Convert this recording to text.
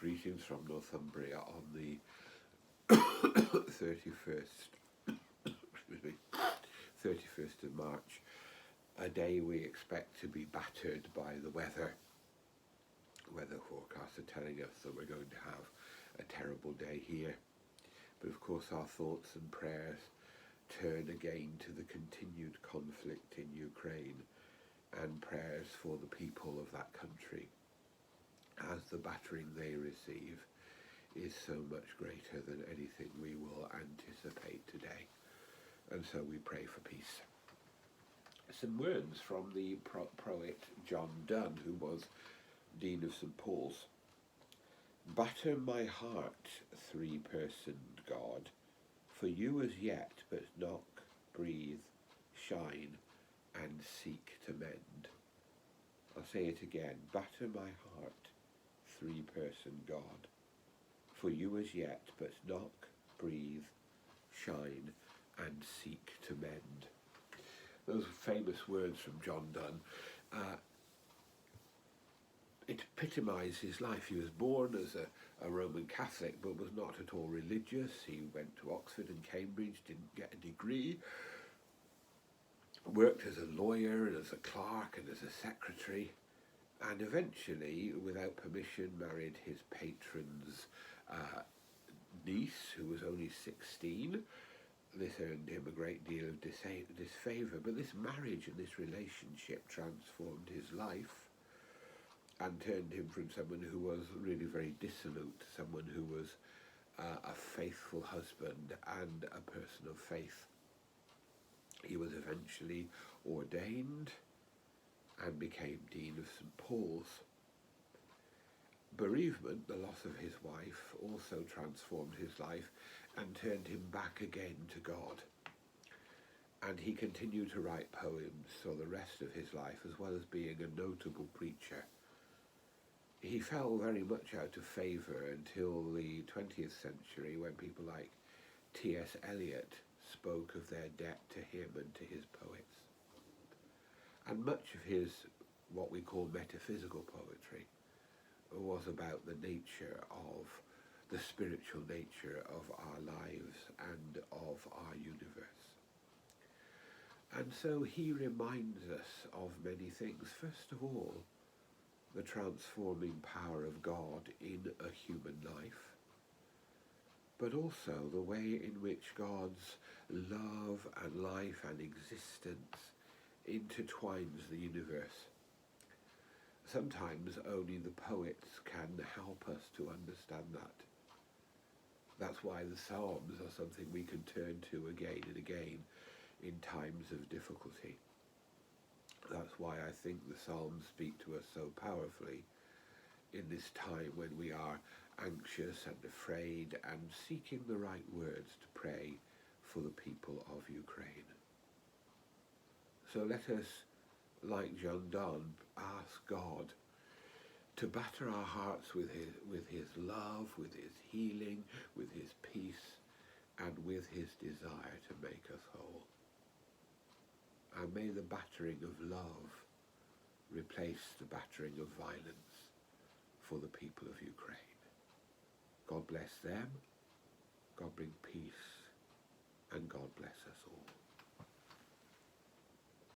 Greetings from Northumbria on the 31st, excuse me, 31st of March, a day we expect to be battered by the weather. Weather forecasts are telling us that we're going to have a terrible day here. But of course our thoughts and prayers turn again to the continued conflict in Ukraine and prayers for the people of that country, as the battering they receive is so much greater than anything we will anticipate today. And so we pray for peace. Some words from the poet John Donne, who was Dean of St Paul's. Batter my heart, three-personed God, for you as yet but knock, breathe, shine, and seek to mend. I'll say it again. Batter my heart, three-person God, for you as yet but knock, breathe, shine, and seek to mend. Those famous words from John Donne, it epitomised his life. He was born as a Roman Catholic, but was not at all religious. He went to Oxford and Cambridge, didn't get a degree, worked as a lawyer and as a clerk and as a secretary, and eventually, without permission, married his patron's niece, who was only 16. This earned him a great deal of disfavour, but this marriage and this relationship transformed his life and turned him from someone who was really very dissolute to someone who was a faithful husband and a person of faith. He was eventually ordained and became Dean of St Paul's. Bereavement, the loss of his wife, also transformed his life and turned him back again to God. And he continued to write poems for the rest of his life, as well as being a notable preacher. He fell very much out of favour until the 20th century, when people like T.S. Eliot spoke of their debt to him and to his poets. And much of his, what we call metaphysical poetry, was about the nature of, the spiritual nature of our lives and of our universe. And so he reminds us of many things. First of all, the transforming power of God in a human life, but also the way in which God's love and life and existence intertwines the universe. Sometimes only the poets can help us to understand that. That's why the Psalms are something we can turn to again and again in times of difficulty. That's why I think the Psalms speak to us so powerfully in this time when we are anxious and afraid and seeking the right words to pray for the people of Ukraine. So let us, like John Donne, ask God to batter our hearts with his love, with his healing, with his peace, and with his desire to make us whole. And may the battering of love replace the battering of violence for the people of Ukraine. God bless them, God bring peace, and God bless us all.